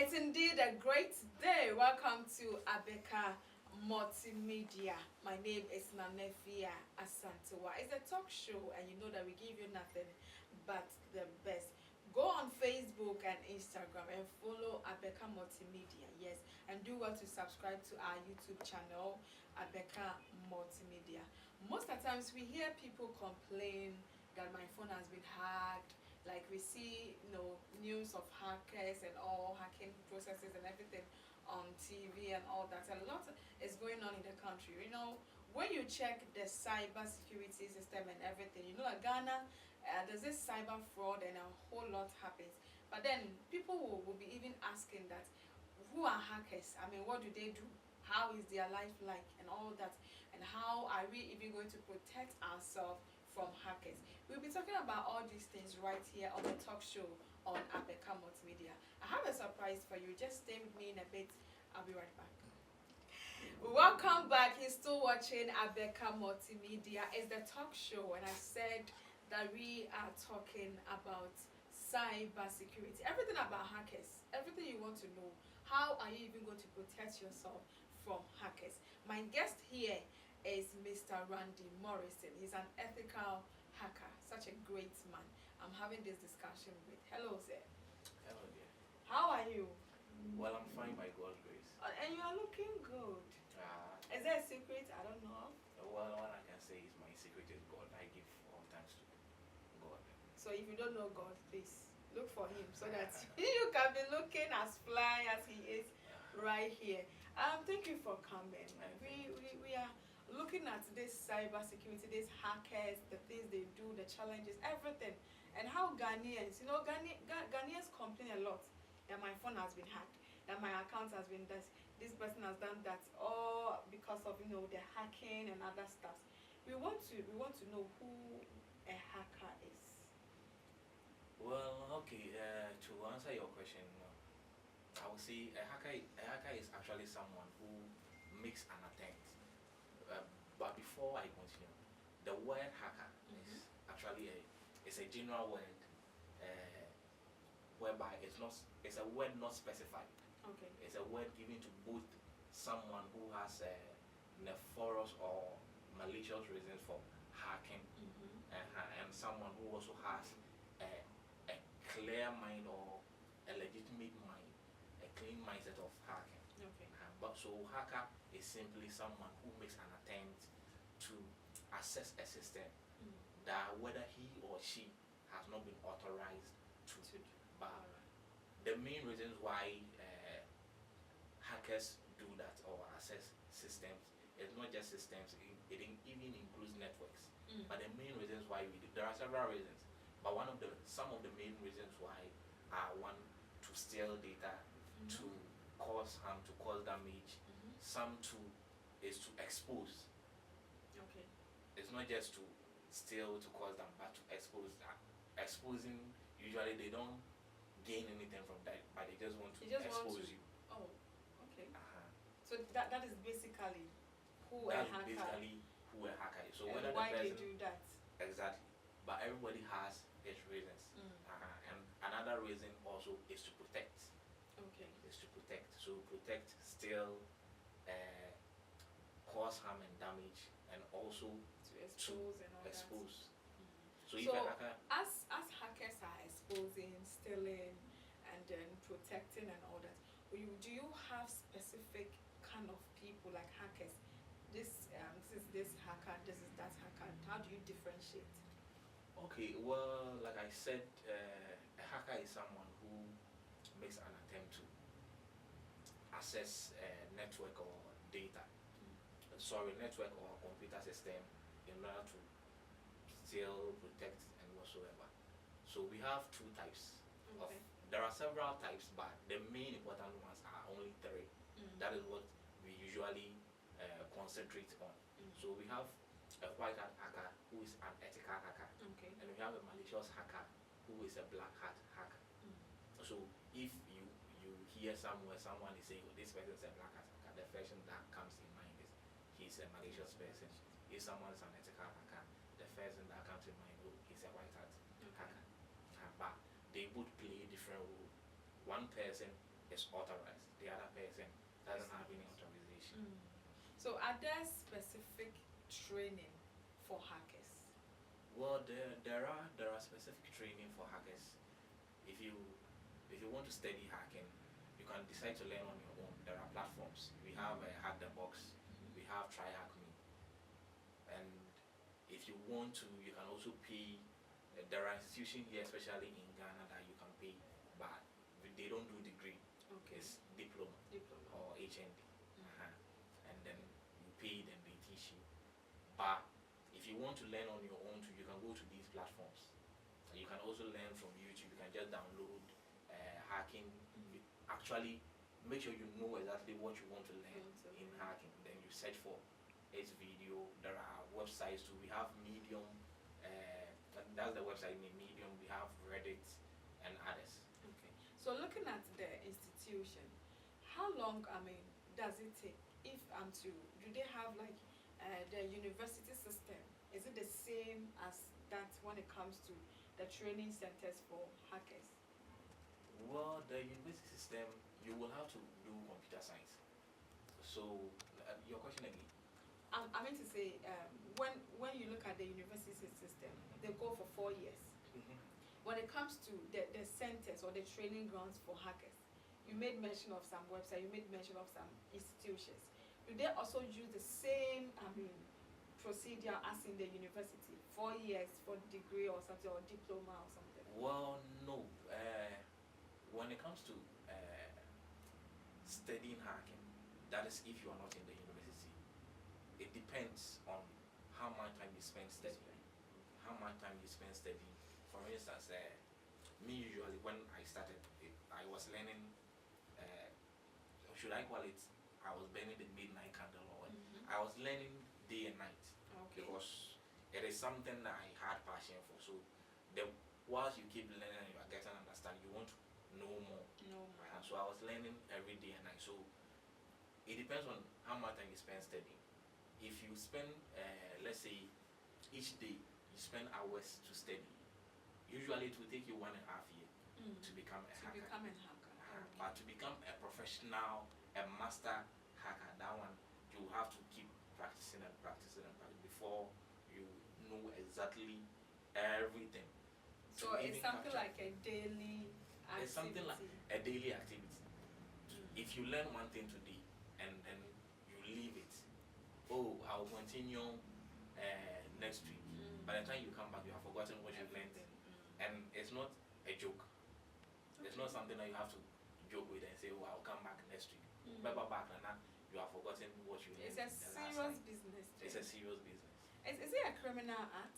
It's indeed a great day. Welcome to Abeka Multimedia. My name is Nanefia Asantewa. It's a talk show, and you know that we give you nothing but the best. Go on Facebook and Instagram and follow Abeka Multimedia. Yes, and do well to subscribe to our YouTube channel, Abeka Multimedia. Most of the times we hear people complain that my phone has been hacked. Like we see, news of hackers and all hacking processes and everything on TV and all that. A lot is going on in the country. When you check the cyber security system and everything, like Ghana, there's this cyber fraud and a whole lot happens. But then people will be even asking that, who are hackers? I mean, what do they do? How is their life like and all that? And how are we even going to protect ourselves from hackers? We'll be talking about all these things right here on the talk show on Abeka Multimedia. I have a surprise for you. Just stay with me in a bit. I'll be right back. Welcome back. You're still watching Abeka Multimedia. It's the talk show, and I said that we are talking about cyber security, everything about hackers, everything you want to know. How are you even going to protect yourself from hackers? My guest here is Mr. Randy Morrison. He's an ethical hacker, such a great man. I'm having this discussion with. Hello, sir. Hello dear. How are you? Well, I'm fine by God's grace. And you are looking good. Is there a secret I don't know of? Well, what I can say is my secret is God. I give all thanks to God. So if you don't know God, please look for him so that you can be looking as fly as he is right here. Thank you for coming. We are looking at this cyber security, these hackers, the things they do, the challenges, everything, and how Ghanaians, Ghanaians complain a lot that my phone has been hacked, that my account has been this person has done that, all because of the hacking and other stuff. We want to know who a hacker is. Well, okay. To answer your question, I would say a hacker is actually someone who makes an attempt. But before I continue, the word hacker is actually a general word, whereby it's a word not specified. Okay. It's a word given to both someone who has nefarious or malicious reasons for hacking, and someone who also has a clear mind or a legitimate mind, a clean mindset of hacking. Okay. But so hacker is simply someone who makes an attempt to access a system that whether he or she has not been authorized to. But the main reasons why hackers do that or access systems, it's not just systems, it even includes networks. But the main reasons why we do, there are several reasons, but some of the main reasons why are, one, to steal data, to cause harm, to cause damage. Some is to expose. Okay. It's not just to steal to cause them, but to expose. Exposing, usually they don't gain anything from that, but they just want to expose you. Oh, okay. So that is basically who That's a hacker. basically who a hacker is. So And whether why the person, they do that? exactly, but everybody has its reasons. And another reason also is to protect. Okay. Is to protect. So protect, steal, cause harm and damage, and also To expose and all expose. that. So if So a hacker, as hackers are exposing, stealing, and then protecting and all that, do you have specific kind of people like hackers? This is this hacker, this is that hacker. How do you differentiate? okay, well, like I said, a hacker is someone who makes an attempt to access a network or data, network or computer system in order to steal, protect, and whatsoever. So we have two types. Okay. There are several types, but the main important ones are only three. That is what we usually concentrate on. So we have a white hat hacker who is an ethical hacker, Okay. and we have a malicious hacker who is a black hat hacker. So if you hear somewhere someone is saying, oh, this person is a black hat hacker, the first thing that comes in mind is he's a malicious person. If someone is an ethical hacker, the first thing that comes in mind, oh, he's a white hat hacker. But they both play different roles. One person is authorized. The other person doesn't have any Yes. authorization. So are there specific training for hackers? Well, there are specific training for hackers. If you want to study hacking, you can decide to learn on your own. There are platforms. We have Hack the Box. We have Try Hack Me. And if you want to, you can also pay. There are institutions here, especially in Ghana, that you can pay, but they don't do degree. Okay. It's diploma Diploma. or HND. Uh-huh. And then you pay, then they teach you. But if you want to learn on your own too, you can go to these platforms. You can also learn from YouTube. You can just download hacking. You actually make sure you know exactly what you want to learn in hacking. Then you search for its video. There are websites too. We have Medium. That's the website name, Medium. We have Reddit and others. Okay. So looking at the institution, how long, does it take if I'm to, do they have like the university system? Is it the same as that when it comes to the training centers for hackers? Well, the university system, you will have to do computer science. So, your question again? I mean to say, when you look at the university system, they go for 4 years. When it comes to the centers or the training grounds for hackers, you made mention of some websites, you made mention of some institutions. Do they also use the same, procedure as in the university? 4 years for degree or something, or diploma or something? Well, no. When it comes to studying hacking, that is if you are not in the university, it depends on how much time you spend studying. How much time you spend studying. For instance, me usually when I started, I was learning. Should I call it? I was burning the midnight candle, or I was learning day and night. Okay. Because it is something that I had passion for. So, the whilst you keep learning and you are getting understanding, you want to know more. No. And so I was learning every day and night. So it depends on how much time you spend studying. If you spend, let's say, each day you spend hours to study, usually it will take you 1.5 years to become a hacker. Become a hacker. Okay. But to become a professional, a master hacker, that one you have to keep practicing and practicing and practicing before you know exactly everything. So it's something like a daily activity. It's something like a daily activity. If you learn one thing today and then you leave it, oh, I'll continue next week. By the time you come back, you have forgotten what you learned. And it's not a joke. It's not something that you have to joke with and say, oh, I'll come back next week. Remember back and now you have forgotten what you learned. It's a serious business. It's a serious business. Is it a criminal act?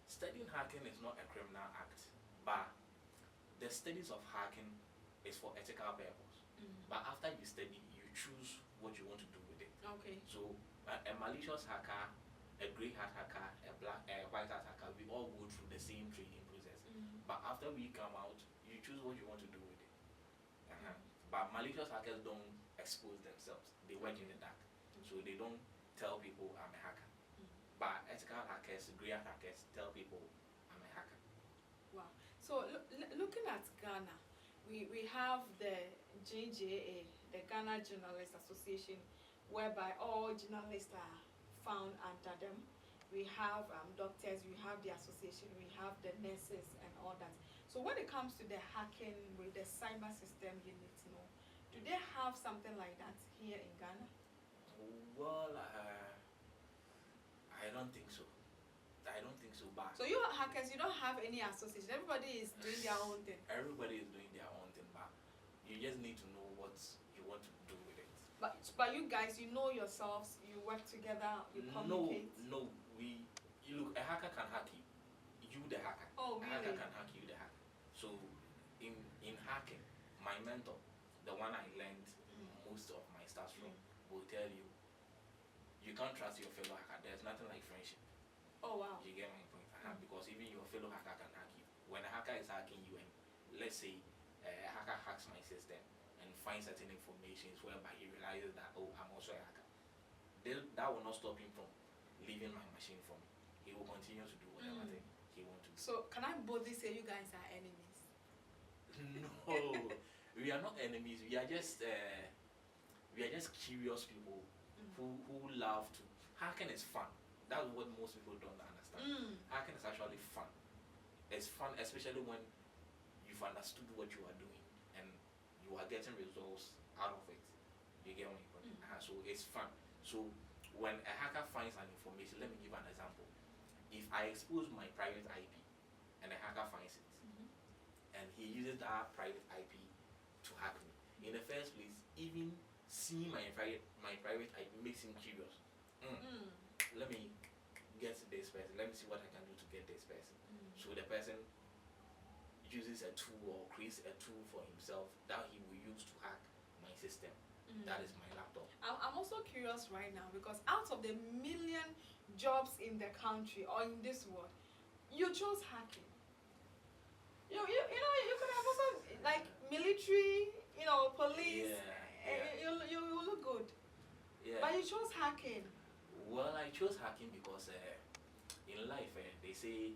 Studying hacking is not a criminal act, but the studies of hacking is for ethical purpose. But after you study, you choose what you want to do with it. Okay. So a malicious hacker, a grey hat hacker, a white hat hacker, we all go through the same training process. But after we come out, you choose what you want to do with it. But malicious hackers don't expose themselves. They work in the dark. So they don't tell people I'm a hacker. But ethical hackers, grey hat hackers tell people I'm a hacker. Wow. So looking at Ghana, we have the JJA, the Ghana Journalists Association, whereby all journalists are found under them. We have doctors, we have the association, we have the nurses and all that. So when it comes to the hacking with the cyber system unit, do they have something like that here in Ghana? Well, I don't think so. But so you hackers, you don't have any association. Everybody is doing their own thing. Everybody is doing their own thing, but you just need to know what you want to do with it. But you guys, you know yourselves, you work together, you communicate. No, you look, a hacker can hack you. You the hacker. Oh, really? A hacker can hack you the hacker. So in hacking, my mentor, the one I learned most of my stuff from, will tell you can't trust your fellow hacker. There's nothing like friendship. Oh wow. You get my point? Because even your fellow hacker can hack you. When a hacker is hacking you, and let's say a hacker hacks my system and finds certain information whereby he realizes that, oh, I'm also a hacker, that will not stop him from leaving my machine for me. He will continue to do whatever thing he wants to do. So can I boldly say you guys are enemies? No, we are not enemies. We are just curious people who love to. Hacking is fun. That's what most people don't understand. Hacking is actually fun. It's fun, especially when you've understood what you are doing and you are getting results out of it. You get me? So it's fun. So when a hacker finds an information, let me give an example. If I expose my private IP and a hacker finds it, and he uses that private IP to hack me, in the first place, even seeing my private IP makes him curious. Let me get this person. Let me see what I can do to get this person. So the person uses a tool or creates a tool for himself that he will use to hack my system. That is my laptop. I'm also curious right now because out of the million jobs in the country or in this world, you chose hacking. You could have also like military, police. You look good. Yeah. But you chose hacking. Well, I chose hacking because in life they say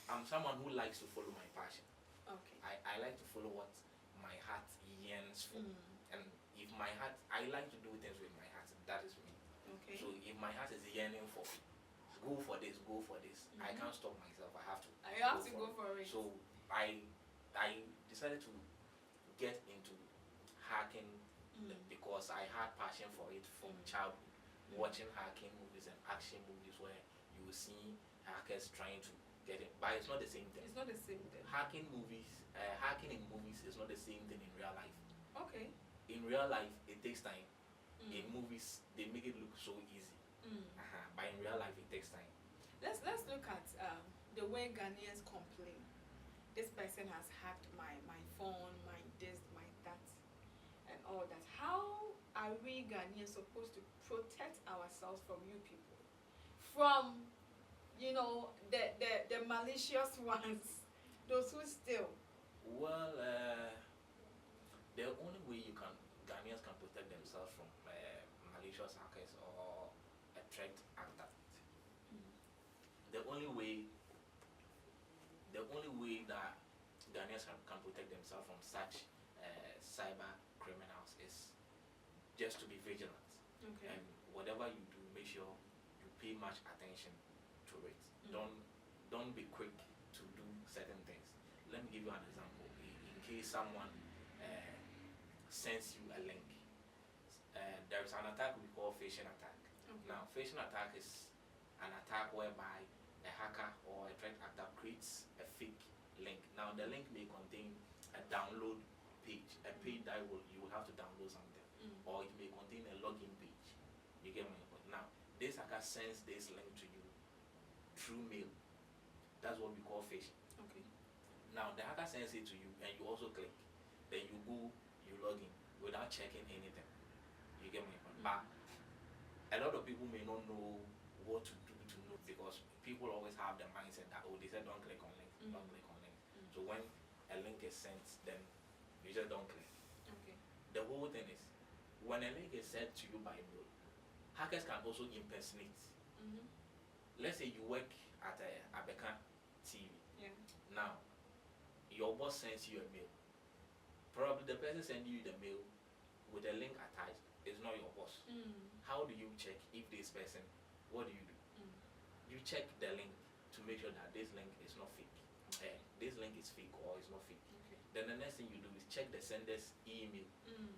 I'm someone who likes to follow my passion. Okay. I like to follow what my heart yearns for. And if my heart, I like to do things with my heart. That is me. Okay. So if my heart is yearning for, go for this, I can't stop myself. I have to. I have to go for it. So I decided to get into hacking because I had passion for it from childhood. Watching hacking movies and action movies where you will see hackers trying to get it, but it's not the same thing. It's not the same thing. Hacking in movies is not the same thing in real life. Okay. In real life, it takes time. In movies, they make it look so easy. But in real life, it takes time. Let's look at the way Ghanaians complain. This person has hacked my phone, my this, my that, and all that. How are we Ghanaians supposed to protect ourselves from you people? From the malicious ones, those who steal. Well, the only way Ghanaians can protect themselves from malicious hackers or a threat actor, the only way that Ghanaians can protect themselves from such cyber criminals is just to be vigilant. Okay. And whatever you do, make sure you pay much attention to it. Don't be quick to do certain things. Let me give you an example. In case someone sends you a link, there is an attack we call phishing attack. Okay. Now, phishing attack is an attack whereby a hacker or a threat actor creates a fake link. Now, the link may contain a download page, a page that you will have to download something, or it may contain a login page. You get my point. Now, this hacker sends this link to you through mail. That's what we call phishing. Okay. Now, the hacker sends it to you, and you also click. Then you go, you log in without checking anything. You get my point. But a lot of people may not know what to do to know, because people always have the mindset that, they said don't click on links, don't click on links. So when a link is sent, then you just don't click. Okay. The whole thing is, when a link is sent to you by mail, hackers can also impersonate. Let's say you work at Abeka TV. Yeah. Now, your boss sends you a mail. Probably the person sending you the mail with a link attached is not your boss. How do you check if this person, what do? You check the link to make sure that this link is not fake. This link is fake or it's not fake. Okay. Then the next thing you do is check the sender's email.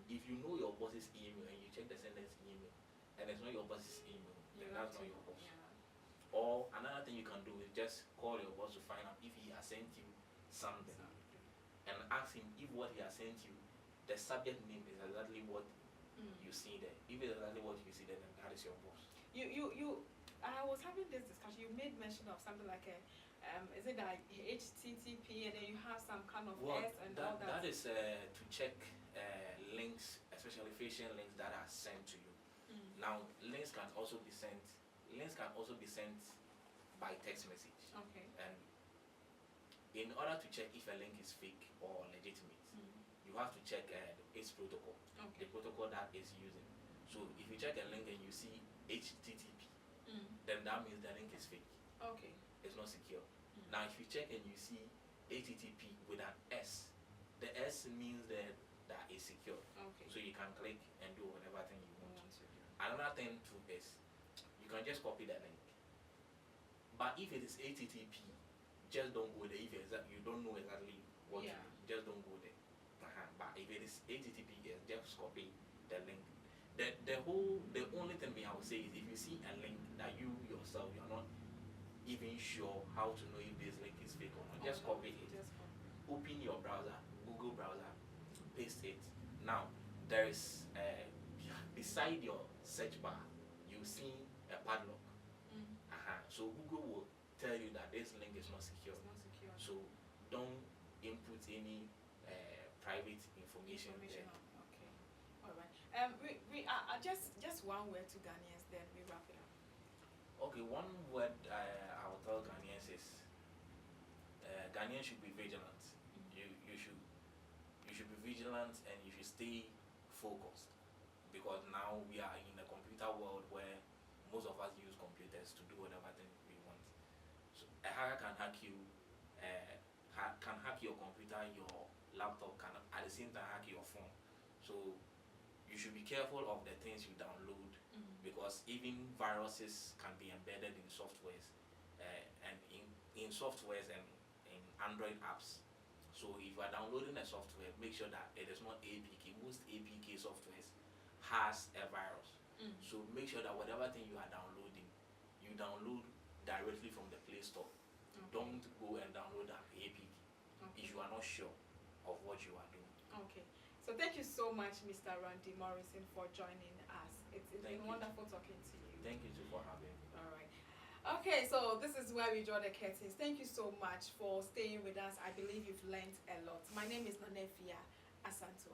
If you know your boss's email and you check the sender's email and it's not your boss's email, then that's not your boss. Yeah. Or another thing you can do is just call your boss to find out if he has sent you something and ask him if what he has sent you, the subject name is exactly what you see there. If it's exactly what you see there, then that is your boss. I was having this discussion. You made mention of something like is it like HTTP, and then you have some kind of S and all that? That is to check links, especially phishing links that are sent to you. Now, links can also be sent by text message. Okay. And in order to check if a link is fake or legitimate, you have to check its protocol, the protocol that it's using. So if you check a link and you see HTTP, then that means the link is fake. Okay. It's not secure. Now, if you check and you see HTTP with an S, the S means that it's secure. Okay. So you can click and do whatever thing you want. Want to do. Another thing too is you can just copy the link. But if it is HTTP, just don't go there. If you don't know exactly what to Yeah. do, just don't go there. But if it is HTTPS, just copy the link. The only thing I would say is if you see a link that you yourself you're not even sure how to know if this link is fake or not, just copy it. Just copy. Open your browser, Google browser, paste it. Now there is beside your search bar you see a padlock. So Google will tell you that this link is not secure. It's not secure. So don't input any private information there. Okay. All right. We just one word to Ghanaians, then we wrap it up. Okay, one word I will tell Ghanaians is Ghanaians should be vigilant. You should be vigilant and you should stay focused, because now we are in a computer world where most of us use computers to do whatever thing we want. So a hacker can hack you, can hack your computer, your laptop, can at the same time hack your phone. So you should be careful of the things you download, because even viruses can be embedded in softwares, and in softwares and in Android apps. So if you are downloading a software, make sure that it is not APK. Most APK softwares has a virus. So make sure that whatever thing you are downloading, you download directly from the Play Store. Okay. Don't go and download an APK if you are not sure of what you are doing. Okay. So thank you so much, Mr. Randy Morrison, for joining us. It's been wonderful talking to you. Thank you too for having me. All right. Okay, so this is where we draw the curtains. Thank you so much for staying with us. I believe you've learned a lot. My name is Nanefia Asantu.